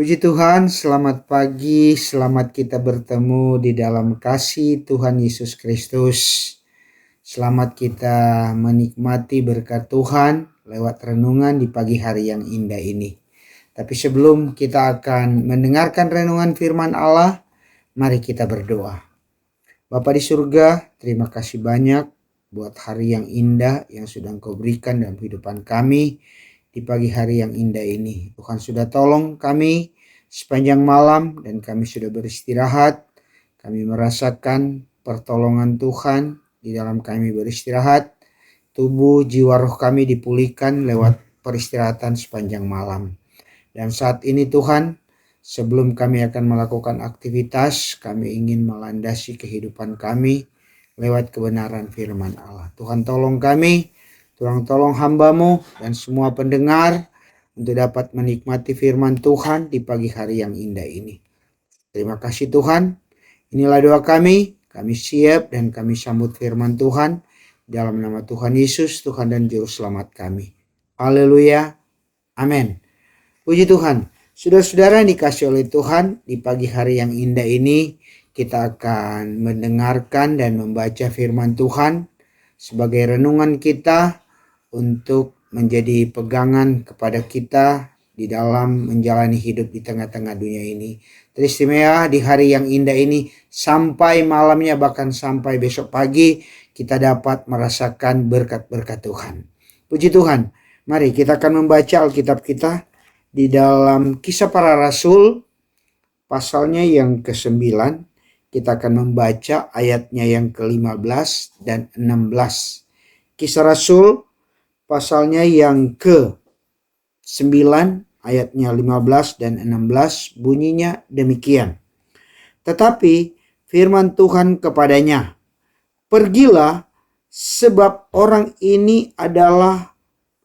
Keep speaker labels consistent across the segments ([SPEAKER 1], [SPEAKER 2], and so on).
[SPEAKER 1] Puji Tuhan, selamat pagi, selamat kita bertemu di dalam kasih Tuhan Yesus Kristus. Selamat kita menikmati berkat Tuhan lewat renungan di pagi hari yang indah ini. Tapi sebelum kita akan mendengarkan renungan firman Allah, mari kita berdoa. Bapa di surga, terima kasih banyak buat hari yang indah yang sudah Engkau berikan dalam kehidupan kami di pagi hari yang indah ini. Tuhan sudah tolong kami sepanjang malam dan kami sudah beristirahat. Kami merasakan pertolongan Tuhan di dalam kami beristirahat. Tubuh, jiwa, roh kami dipulihkan lewat peristirahatan sepanjang malam. Dan saat ini Tuhan, sebelum kami akan melakukan aktivitas, kami ingin melandasi kehidupan kami lewat kebenaran firman Allah. Tuhan tolong kami, Tuhan tolong hamba-Mu dan semua pendengar untuk dapat menikmati firman Tuhan di pagi hari yang indah ini. Terima kasih Tuhan. Inilah doa kami siap dan kami sambut firman Tuhan dalam nama Tuhan Yesus, Tuhan dan Juru Selamat kami. Haleluya. Amin. Puji Tuhan. Saudara-saudara yang dikasih oleh Tuhan, di pagi hari yang indah ini kita akan mendengarkan dan membaca firman Tuhan sebagai renungan kita untuk menjadi pegangan kepada kita di dalam menjalani hidup di tengah-tengah dunia ini. Teristimewa di hari yang indah ini sampai malamnya, bahkan sampai besok pagi kita dapat merasakan berkat-berkat Tuhan. Puji Tuhan. Mari kita akan membaca Alkitab kita di dalam Kisah Para Rasul pasalnya yang ke-9. Kita akan membaca ayatnya yang ke-15 dan 16. Kisah Rasul pasalnya yang ke-9 ayatnya 15 dan 16 bunyinya demikian. Tetapi firman Tuhan kepadanya, "Pergilah, sebab orang ini adalah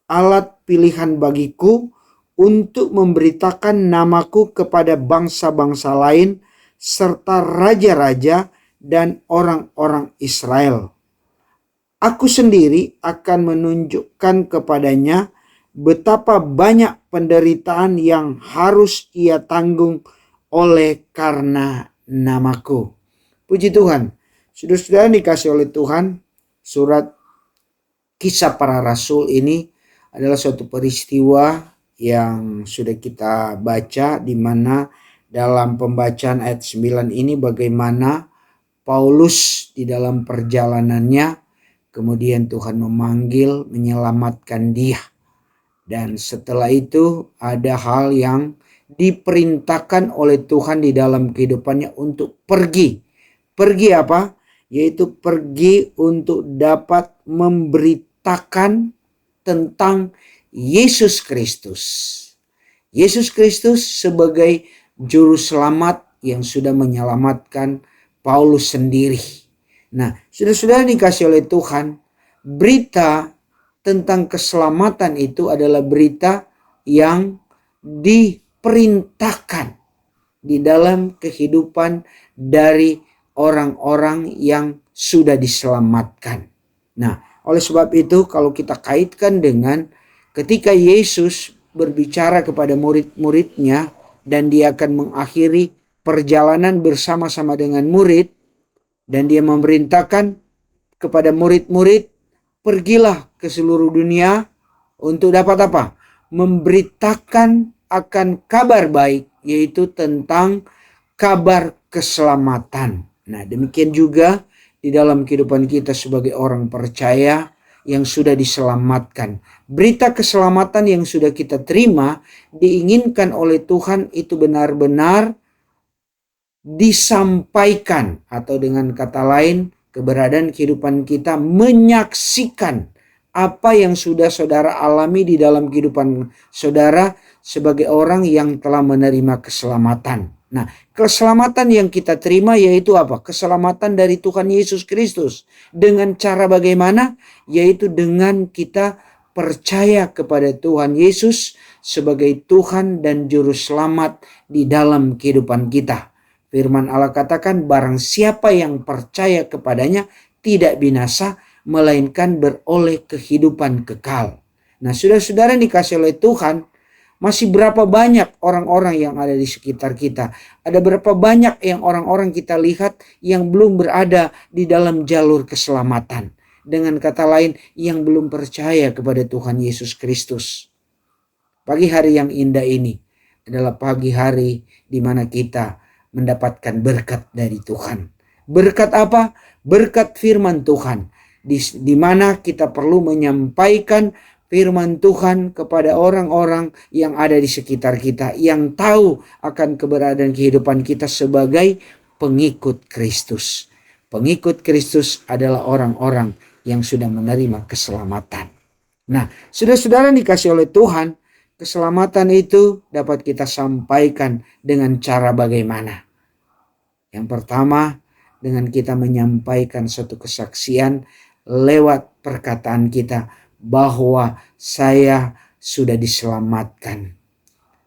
[SPEAKER 1] alat pilihan bagiku untuk memberitakan namaku kepada bangsa-bangsa lain serta raja-raja dan orang-orang Israel. Aku sendiri akan menunjukkan kepadanya betapa banyak penderitaan yang harus ia tanggung oleh karena namaku." Puji Tuhan. Saudara-saudara dikasih oleh Tuhan, surat Kisah Para Rasul ini adalah suatu peristiwa yang sudah kita baca, di mana dalam pembacaan ayat 9 ini bagaimana Paulus di dalam perjalanannya kemudian Tuhan memanggil, menyelamatkan dia. Dan setelah itu ada hal yang diperintahkan oleh Tuhan di dalam kehidupannya untuk pergi. Pergi apa? Yaitu pergi untuk dapat memberitakan tentang Yesus Kristus. Yesus Kristus sebagai juru selamat yang sudah menyelamatkan Paulus sendiri. Nah, saudara-saudara dikasih oleh Tuhan, berita tentang keselamatan itu adalah berita yang diperintahkan di dalam kehidupan dari orang-orang yang sudah diselamatkan. Nah, oleh sebab itu kalau kita kaitkan dengan ketika Yesus berbicara kepada murid-muridnya dan dia akan mengakhiri perjalanan bersama-sama dengan murid, dan dia memerintahkan kepada murid-murid, pergilah ke seluruh dunia untuk dapat apa? Memberitakan akan kabar baik, yaitu tentang kabar keselamatan. Nah, demikian juga di dalam kehidupan kita sebagai orang percaya yang sudah diselamatkan. Berita keselamatan yang sudah kita terima diinginkan oleh Tuhan itu benar-benar disampaikan, atau dengan kata lain keberadaan kehidupan kita menyaksikan apa yang sudah saudara alami di dalam kehidupan saudara sebagai orang yang telah menerima keselamatan. Nah, keselamatan yang kita terima yaitu apa? Keselamatan dari Tuhan Yesus Kristus. Dengan cara bagaimana? Yaitu dengan kita percaya kepada Tuhan Yesus sebagai Tuhan dan Juru Selamat di dalam kehidupan kita. Firman Allah katakan, barang siapa yang percaya kepadanya tidak binasa, melainkan beroleh kehidupan kekal. Nah, saudara-saudara yang dikasih oleh Tuhan, Masih berapa banyak orang-orang yang ada di sekitar kita? Ada berapa banyak yang orang-orang kita lihat yang belum berada di dalam jalur keselamatan? Dengan kata lain, yang belum percaya kepada Tuhan Yesus Kristus. Pagi hari yang indah ini adalah pagi hari di mana kita mendapatkan berkat dari Tuhan. Berkat apa? Berkat firman Tuhan. Di mana kita perlu menyampaikan firman Tuhan kepada orang-orang yang ada di sekitar kita, yang tahu akan keberadaan kehidupan kita sebagai pengikut Kristus. Pengikut Kristus adalah orang-orang yang sudah menerima keselamatan. Nah, saudara-saudara dikasih oleh Tuhan, keselamatan itu dapat kita sampaikan dengan cara bagaimana? Yang pertama, dengan kita menyampaikan suatu kesaksian lewat perkataan kita bahwa saya sudah diselamatkan.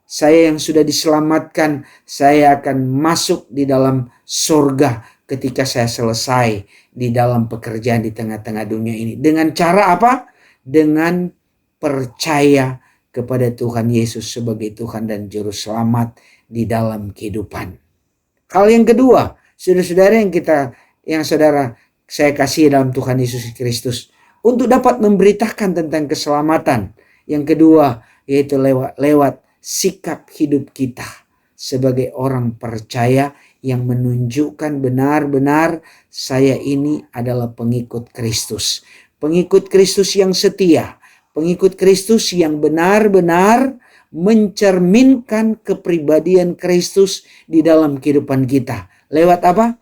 [SPEAKER 1] Saya yang sudah diselamatkan, saya akan masuk di dalam surga ketika saya selesai di dalam pekerjaan di tengah-tengah dunia ini. Dengan cara apa? Dengan percaya kepada Tuhan Yesus sebagai Tuhan dan Juru Selamat di dalam kehidupan. Hal yang kedua, saudara-saudara yang saudara saya kasih dalam Tuhan Yesus Kristus, untuk dapat memberitakan tentang keselamatan. Yang kedua, yaitu lewat sikap hidup kita sebagai orang percaya yang menunjukkan benar-benar saya ini adalah pengikut Kristus. Pengikut Kristus yang setia, pengikut Kristus yang benar-benar mencerminkan kepribadian Kristus di dalam kehidupan kita. Lewat apa?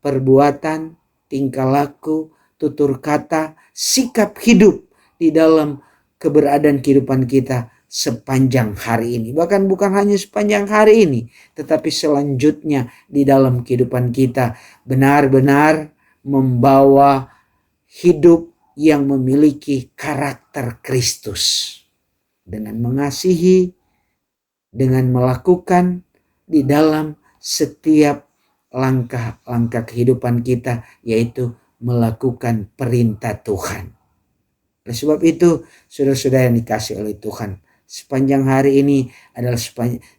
[SPEAKER 1] Perbuatan, tingkah laku, tutur kata, sikap hidup di dalam keberadaan kehidupan kita sepanjang hari ini. Bahkan bukan hanya sepanjang hari ini, tetapi selanjutnya di dalam kehidupan kita benar-benar membawa hidup yang memiliki karakter Kristus. Dengan mengasihi, dengan melakukan di dalam setiap langkah-langkah kehidupan kita, yaitu melakukan perintah Tuhan. Oleh sebab itu, saudara-saudara yang dikasih oleh Tuhan, sepanjang hari ini adalah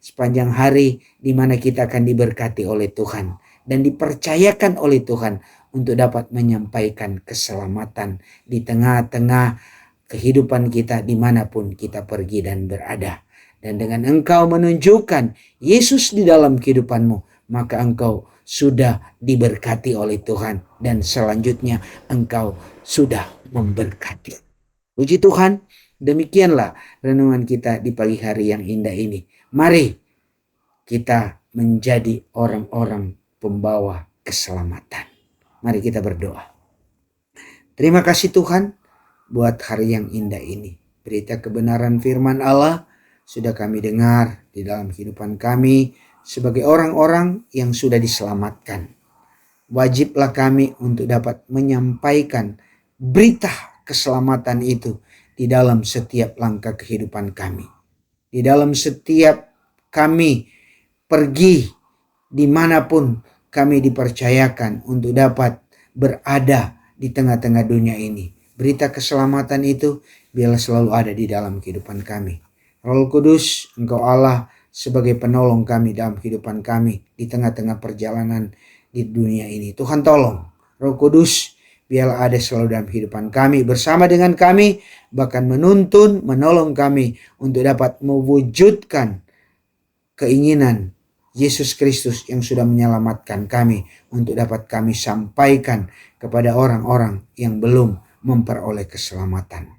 [SPEAKER 1] sepanjang hari di mana kita akan diberkati oleh Tuhan dan dipercayakan oleh Tuhan untuk dapat menyampaikan keselamatan di tengah-tengah kehidupan kita dimanapun kita pergi dan berada. Dan dengan engkau menunjukkan Yesus di dalam kehidupanmu, maka engkau sudah diberkati oleh Tuhan dan selanjutnya engkau sudah memberkati. Puji Tuhan, demikianlah renungan kita di pagi hari yang indah ini. Mari kita menjadi orang-orang pembawa keselamatan. Mari kita berdoa. Terima kasih Tuhan buat hari yang indah ini. Berita kebenaran firman Allah sudah kami dengar di dalam kehidupan kami sebagai orang-orang yang sudah diselamatkan. Wajiblah kami untuk dapat menyampaikan berita keselamatan itu di dalam setiap langkah kehidupan kami. Di dalam setiap kami pergi dimanapun kami dipercayakan untuk dapat berada di tengah-tengah dunia ini. Berita keselamatan itu biarlah selalu ada di dalam kehidupan kami. Roh Kudus, Engkau Allah sebagai penolong kami dalam kehidupan kami di tengah-tengah perjalanan di dunia ini. Tuhan tolong, Roh Kudus biarlah ada selalu dalam kehidupan kami, bersama dengan kami, bahkan menuntun, menolong kami untuk dapat mewujudkan keinginan Yesus Kristus yang sudah menyelamatkan kami, untuk dapat kami sampaikan kepada orang-orang yang belum memperoleh keselamatan.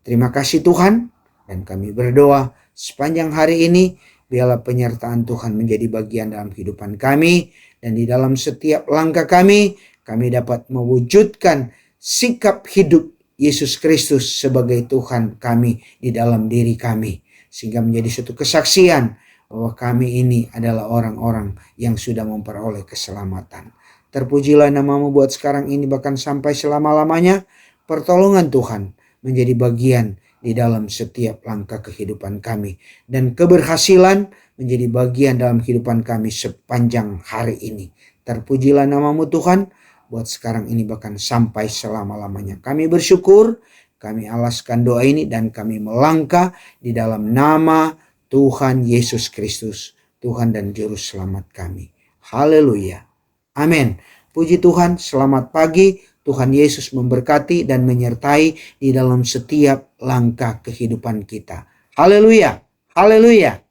[SPEAKER 1] Terima kasih Tuhan, dan kami berdoa sepanjang hari ini biarlah penyertaan Tuhan menjadi bagian dalam kehidupan kami, dan di dalam setiap langkah kami dapat mewujudkan sikap hidup Yesus Kristus sebagai Tuhan kami di dalam diri kami, sehingga menjadi suatu kesaksian bahwa kami ini adalah orang-orang yang sudah memperoleh keselamatan. Terpujilah namamu buat sekarang ini bahkan sampai selama-lamanya. Pertolongan Tuhan menjadi bagian di dalam setiap langkah kehidupan kami, dan keberhasilan menjadi bagian dalam kehidupan kami sepanjang hari ini. Terpujilah namamu Tuhan buat sekarang ini bahkan sampai selama-lamanya. Kami bersyukur, kami alaskan doa ini dan kami melangkah di dalam nama Tuhan Yesus Kristus, Tuhan dan Juru Selamat kami. Haleluya. Amin. Puji Tuhan, selamat pagi. Tuhan Yesus memberkati dan menyertai di dalam setiap langkah kehidupan kita. Haleluya. Haleluya.